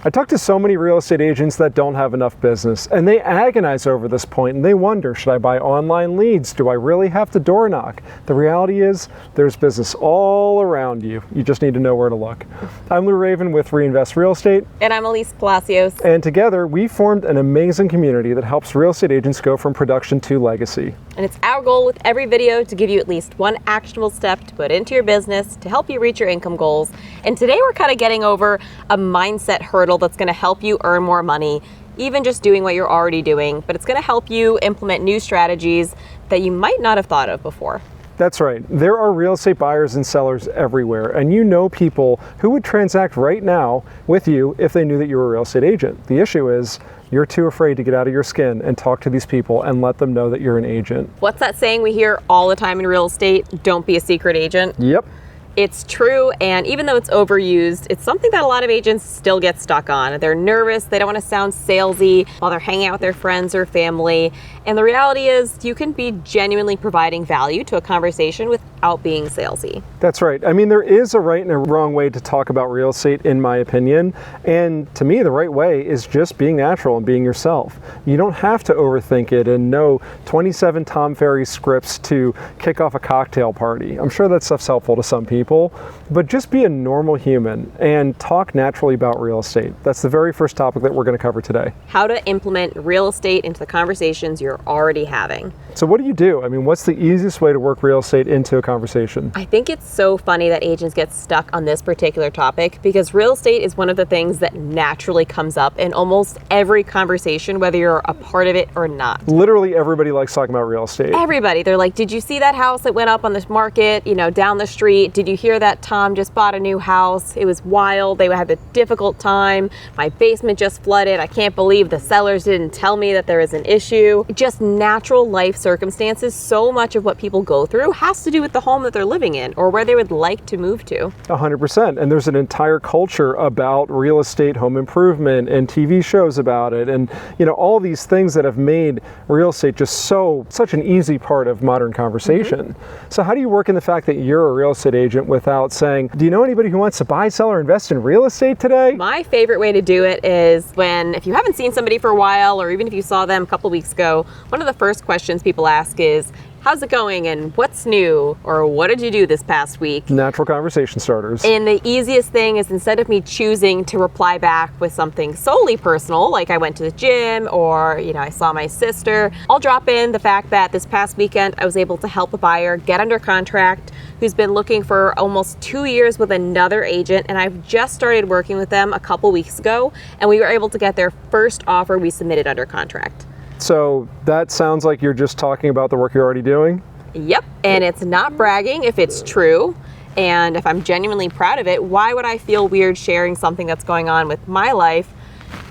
I talk to so many real estate agents that don't have enough business, and they agonize over this point, and they wonder, should I buy online leads? Do I really have to door knock? The reality is, there's business all around you. You just need to know where to look. I'm Raven with REinvest Real Estate. And I'm Elise Blassio. And together, we formed an amazing community that helps real estate agents go from production to legacy. And it's our goal with every video to give you at least one actionable step to put into your business to help you reach your income goals. And today we're kind of getting over a mindset hurdle that's going to help you earn more money, even just doing what you're already doing, but it's going to help you implement new strategies that you might not have thought of before. That's right. There are real estate buyers and sellers everywhere, and you know people who would transact right now with you if they knew that you were a real estate agent. The issue is you're too afraid to get out of your skin and talk to these people and let them know that you're an agent. What's that saying we hear all the time in real estate? Don't be a secret agent. Yep. It's true, and even though it's overused, it's something that a lot of agents still get stuck on. They're nervous, they don't want to sound salesy while they're hanging out with their friends or family. And the reality is you can be genuinely providing value to a conversation without being salesy. That's right. I mean, there is a right and a wrong way to talk about real estate, in my opinion. And to me, the right way is just being natural and being yourself. You don't have to overthink it and know 27 Tom Ferry scripts to kick off a cocktail party. I'm sure that stuff's helpful to some people, but just be a normal human and talk naturally about real estate. That's the very first topic that we're going to cover today. How to implement real estate into the conversations you're already having. So what do you do? I mean, what's the easiest way to work real estate into a conversation? I think it's so funny that agents get stuck on this particular topic because real estate is one of the things that naturally comes up in almost every conversation, whether you're a part of it or not. Literally everybody likes talking about real estate. Everybody. They're like, did you see that house that went up on this market, down the street? Did you hear that Tom just bought a new house? It was wild. They had a difficult time. My basement just flooded. I can't believe the sellers didn't tell me that there is an issue. Just natural life circumstances. So much of what people go through has to do with the home that they're living in or where they would like to move to. 100%. And there's an entire culture about real estate, home improvement, and TV shows about it. And, all these things that have made real estate just such an easy part of modern conversation. Mm-hmm. So how do you work in the fact that you're a real estate agent without saying, do you know anybody who wants to buy, sell, or invest in real estate today? My favorite way to do it is if you haven't seen somebody for a while, or even if you saw them a couple weeks ago, one of the first questions people ask is, how's it going and what's new? Or what did you do this past week? Natural conversation starters. And the easiest thing is instead of me choosing to reply back with something solely personal, like I went to the gym or, I saw my sister, I'll drop in the fact that this past weekend I was able to help a buyer get under contract who's been looking for almost 2 years with another agent, and I've just started working with them a couple weeks ago, and we were able to get their first offer we submitted under contract. So that sounds like you're just talking about the work you're already doing? Yep, and it's not bragging if it's true. And if I'm genuinely proud of it, why would I feel weird sharing something that's going on with my life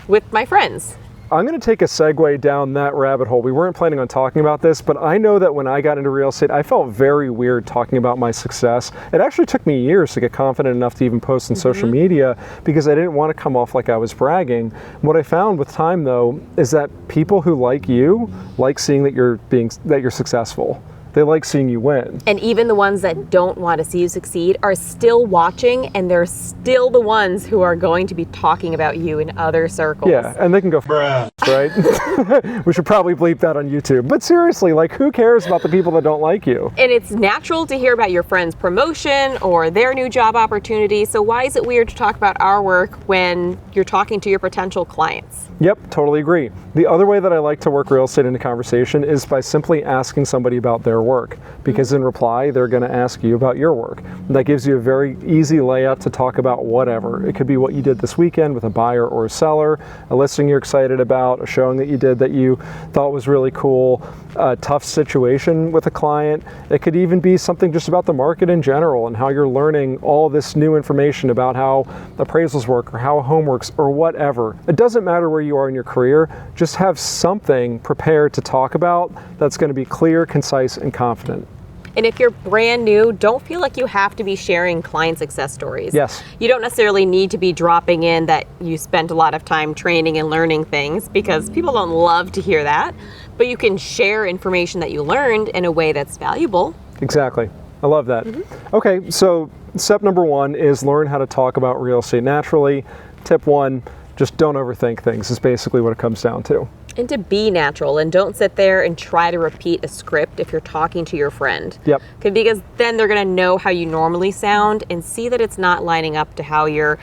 with my friends? I'm going to take a segue down that rabbit hole. We weren't planning on talking about this, but I know that when I got into real estate, I felt very weird talking about my success. It actually took me years to get confident enough to even post on social media because I didn't want to come off like I was bragging. What I found with time, though, is that people who like you like seeing that you're successful. They like seeing you win. And even the ones that don't want to see you succeed are still watching, and they're still the ones who are going to be talking about you in other circles. Yeah, and they can go, bruh, right? We should probably bleep that on YouTube. But seriously, who cares about the people that don't like you? And it's natural to hear about your friend's promotion or their new job opportunity. So why is it weird to talk about our work when you're talking to your potential clients? Yep, totally agree. The other way that I like to work real estate into conversation is by simply asking somebody about their work, because in reply, they're going to ask you about your work. And that gives you a very easy layup to talk about whatever. It could be what you did this weekend with a buyer or a seller, a listing you're excited about, a showing that you did that you thought was really cool, a tough situation with a client. It could even be something just about the market in general and how you're learning all this new information about how appraisals work or how a home works or whatever. It doesn't matter where you are in your career, just have something prepared to talk about that's going to be clear, concise, and confident. And if you're brand new, don't feel like you have to be sharing client success stories. Yes. You don't necessarily need to be dropping in that you spent a lot of time training and learning things, because people don't love to hear that. But you can share information that you learned in a way that's valuable. Exactly. I love that. Mm-hmm. Okay, so step number one is learn how to talk about real estate naturally. Tip one, Just don't overthink things is basically what it comes down to. And to be natural, and don't sit there and try to repeat a script if you're talking to your friend. Yep. Because then they're gonna know how you normally sound and see that it's not lining up to how you're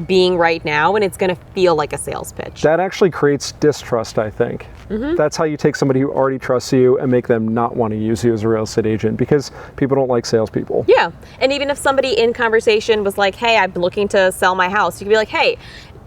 being right now, and it's gonna feel like a sales pitch. That actually creates distrust, I think. That's how you take somebody who already trusts you and make them not want to use you as a real estate agent, because people don't like salespeople. Yeah, and even if somebody in conversation was like, hey, I'm looking to sell my house, you could be like, hey,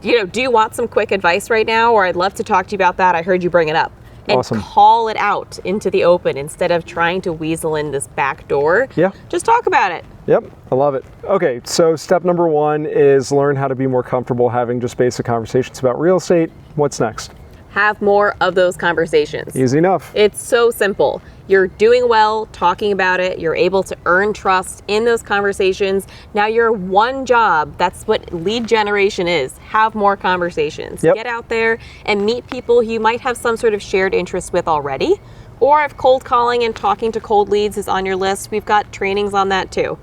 do you want some quick advice right now? Or I'd love to talk to you about that. I heard you bring it up. And Awesome. Call it out into the open instead of trying to weasel in this back door. Yeah. Just talk about it. Yep, I love it. Okay, so step number 1 is learn how to be more comfortable having just basic conversations about real estate. What's next? Have more of those conversations. Easy enough. It's so simple. You're doing well, talking about it. You're able to earn trust in those conversations. Now your one job, that's what lead generation is. Have more conversations. Yep. Get out there and meet people you might have some sort of shared interest with already. Or if cold calling and talking to cold leads is on your list, we've got trainings on that too.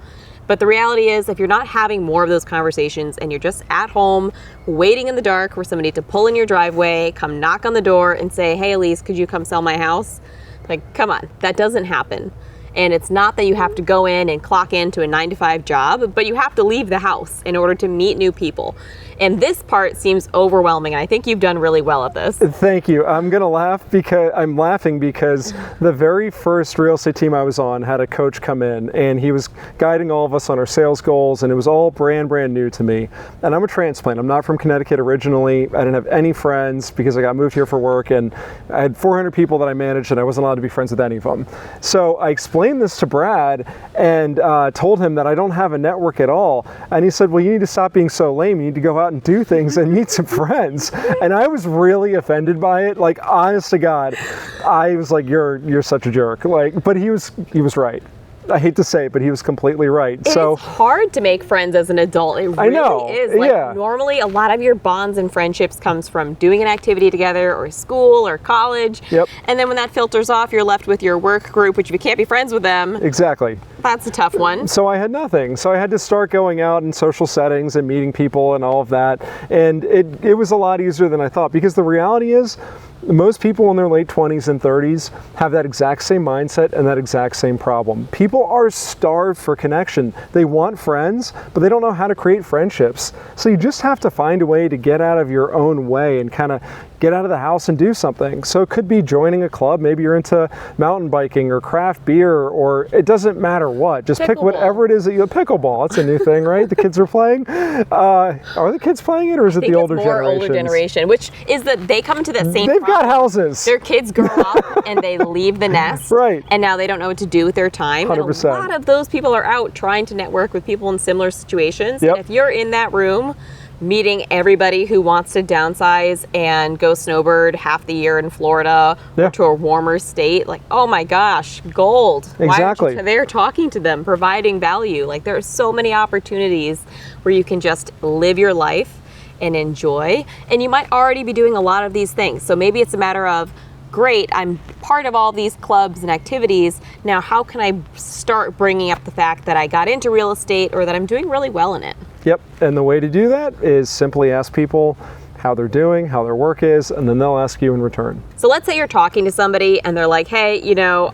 But the reality is, if you're not having more of those conversations and you're just at home waiting in the dark for somebody to pull in your driveway, come knock on the door and say, hey, Elise, could you come sell my house? Like, come on, that doesn't happen. And it's not that you have to go in and clock into a 9-to-5 job, but you have to leave the house in order to meet new people. And this part seems overwhelming. I think you've done really well at this. Thank you. I'm gonna laugh because I'm laughing because the very first real estate team I was on had a coach come in, and he was guiding all of us on our sales goals, and it was all brand new to me. And I'm a transplant. I'm not from Connecticut originally. I didn't have any friends because I got moved here for work, and I had 400 people that I managed, and I wasn't allowed to be friends with any of them. So I explained this to Brad and told him that I don't have a network at all. And he said, well, you need to stop being so lame. You need to go out and do things and meet some friends. And I was really offended by it. Like, honest to God, I was like, you're such a jerk. Like, but he was right. I hate to say it, but he was completely right. It's hard to make friends as an adult. It really I know. is. Like, normally a lot of your bonds and friendships comes from doing an activity together or school or college. Yep. And then when that filters off, you're left with your work group, which if you can't be friends with them, Exactly. that's a tough one. So I had nothing. So I had to start going out in social settings and meeting people and all of that. And it was a lot easier than I thought, because the reality is, most people in their late 20s and 30s have that exact same mindset and that exact same problem. People are starved for connection. They want friends, but they don't know how to create friendships. So you just have to find a way to get out of your own way and kind of get out of the house and do something. So it could be joining a club. Maybe you're into mountain biking or craft beer, or it doesn't matter what. Just pick whatever it is that you pickleball. That's a new thing, right? The kids are playing. Are the kids playing it, or is it the older generation? Older generation, which is that they come to that same They've got houses. Their kids grow up and they leave the nest. Right. And now they don't know what to do with their time. 100%. And a lot of those people are out trying to network with people in similar situations. Yep. And if you're in that room meeting everybody who wants to downsize and go snowbird half the year in Florida or to a warmer state, like, oh my gosh, gold. Exactly. Why aren't you there talking to them, providing value? Like, there are so many opportunities where you can just live your life and enjoy. And you might already be doing a lot of these things. So maybe it's a matter of, great, I'm part of all these clubs and activities. Now, how can I start bringing up the fact that I got into real estate or that I'm doing really well in it? Yep, and the way to do that is simply ask people how they're doing, how their work is, and then they'll ask you in return. So let's say you're talking to somebody and they're like, hey,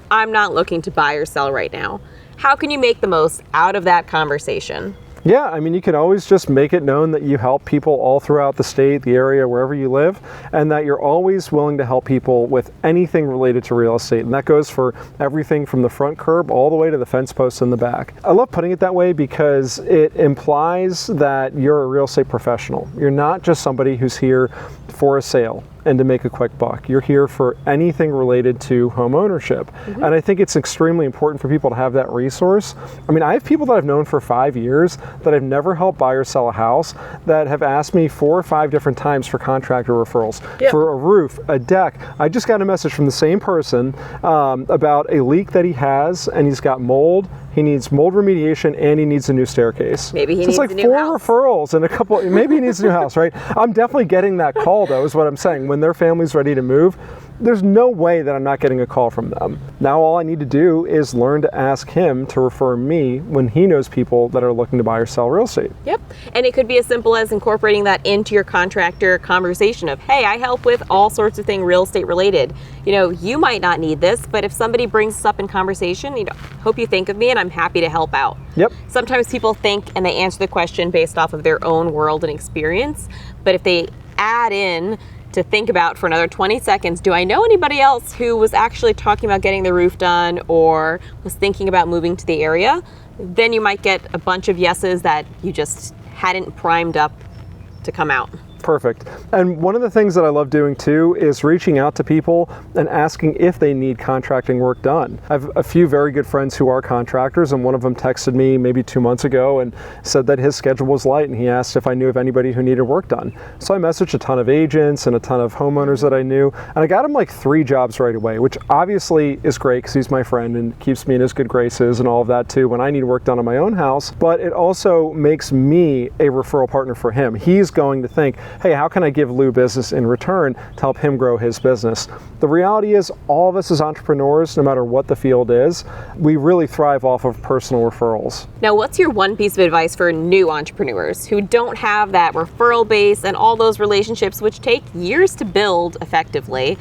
I'm not looking to buy or sell right now. How can you make the most out of that conversation? Yeah, I mean, you can always just make it known that you help people all throughout the state, the area, wherever you live, and that you're always willing to help people with anything related to real estate. And that goes for everything from the front curb all the way to the fence posts in the back. I love putting it that way because it implies that you're a real estate professional. You're not just somebody who's here for a sale and to make a quick buck. You're here for anything related to home ownership. Mm-hmm. And I think it's extremely important for people to have that resource. I mean, I have people that I've known for 5 years that I've never helped buy or sell a house that have asked me 4 or 5 different times for contractor referrals, for a roof, a deck. I just got a message from the same person about a leak that he has, and he's got mold. He needs mold remediation and he needs a new staircase. Maybe he needs like a new house. It's like 4 referrals and a couple, maybe he needs a new house, right? I'm definitely getting that call though, is what I'm saying. When their family's ready to move, there's no way that I'm not getting a call from them. Now all I need to do is learn to ask him to refer me when he knows people that are looking to buy or sell real estate. Yep. And it could be as simple as incorporating that into your contractor conversation of, hey, I help with all sorts of things real estate related. You know, you might not need this, but if somebody brings this up in conversation, you know, hope you think of me and I'm happy to help out. Yep. Sometimes people think and they answer the question based off of their own world and experience, but if they add in to think about for another 20 seconds, do I know anybody else who was actually talking about getting the roof done or was thinking about moving to the area? Then you might get a bunch of yeses that you just hadn't primed up to come out. Perfect. And one of the things that I love doing too is reaching out to people and asking if they need contracting work done. I have a few very good friends who are contractors, and one of them texted me maybe 2 months ago and said that his schedule was light and he asked if I knew of anybody who needed work done. So I messaged a ton of agents and a ton of homeowners that I knew, and I got him like 3 jobs right away, which obviously is great because he's my friend and keeps me in his good graces and all of that too when I need work done on my own house, but it also makes me a referral partner for him. He's going to think, hey, how can I give Lou business in return to help him grow his business? The reality is all of us as entrepreneurs, no matter what the field is, we really thrive off of personal referrals. Now, what's your one piece of advice for new entrepreneurs who don't have that referral base and all those relationships which take years to build effectively?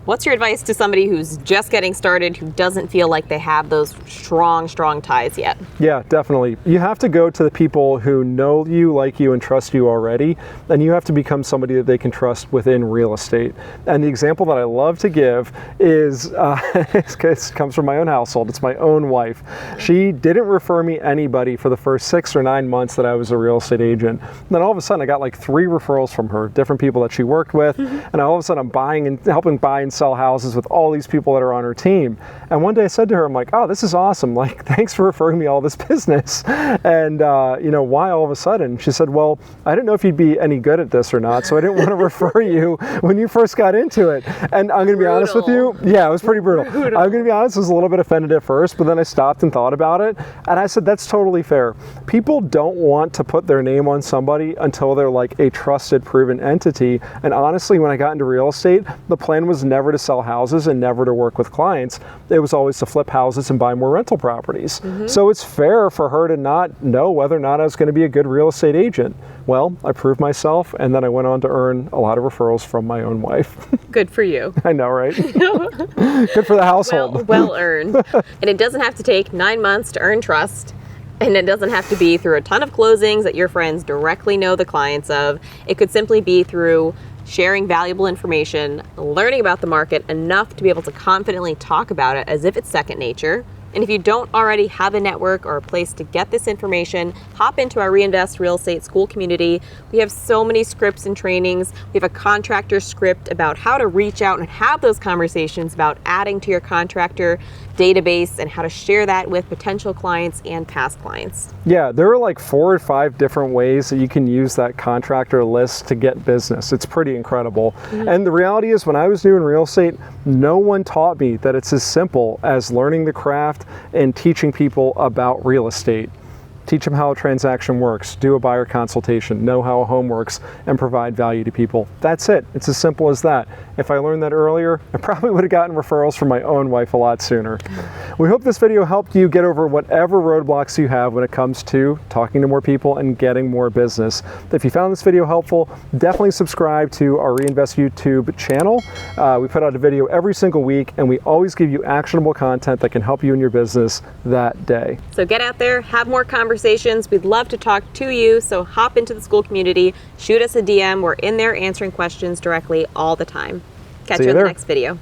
What's your advice to somebody who's just getting started, who doesn't feel like they have those strong ties yet? Yeah, definitely. You have to go to the people who know you, like you, and trust you already, and you have to become somebody that they can trust within real estate. And the example that I love to give is, it comes from my own household. It's my own wife. She didn't refer me anybody for the first 6 or 9 months that I was a real estate agent. And then all of a sudden I got like 3 referrals from her, different people that she worked with, and all of a sudden I'm buying and helping buy and sell houses with all these people that are on her team. And one day I said to her, I'm like, oh, this is awesome. Like, thanks for referring me all this business. And, you know, why all of a sudden? She said, well, I didn't know if you'd be any good at this or not, so I didn't want to refer you when you first got into it. And I'm going to be honest with you. Yeah, it was pretty brutal. I'm going to be honest, I was a little bit offended at first, but then I stopped and thought about it. And I said, that's totally fair. People don't want to put their name on somebody until they're like a trusted, proven entity. And honestly, when I got into real estate, the plan was never to sell houses and never to work with clients. It was always to flip houses and buy more rental properties. So it's fair for her to not know whether or not I was going to be a good real estate agent. Well, I proved myself, and then I went on to earn a lot of referrals from my own wife. Good for you. I know, right? Good for the household. Well earned. And it doesn't have to take 9 months to earn trust. And it doesn't have to be through a ton of closings that your friends directly know the clients of. It could simply be through sharing valuable information, learning about the market enough to be able to confidently talk about it as if it's second nature. And if you don't already have a network or a place to get this information, hop into our REinvest Real Estate school community. We have so many scripts and trainings. We have a contractor script about how to reach out and have those conversations about adding to your contractor database and how to share that with potential clients and past clients. Yeah, there are like 4 or 5 different ways that you can use that contractor list to get business. It's pretty incredible. And the reality is, when I was new in real estate, no one taught me that it's as simple as learning the craft and teaching people about real estate. Teach them how a transaction works, do a buyer consultation, know how a home works, and provide value to people. That's it. It's as simple as that. If I learned that earlier, I probably would have gotten referrals from my own wife a lot sooner. We hope this video helped you get over whatever roadblocks you have when it comes to talking to more people and getting more business. If you found this video helpful, definitely subscribe to our REinvest YouTube channel. We put out a video every single week, and we always give you actionable content that can help you in your business that day. So get out there, have more conversations. We'd love to talk to you, so hop into the school community, shoot us a DM. We're in there answering questions directly all the time. Catch you in the next video.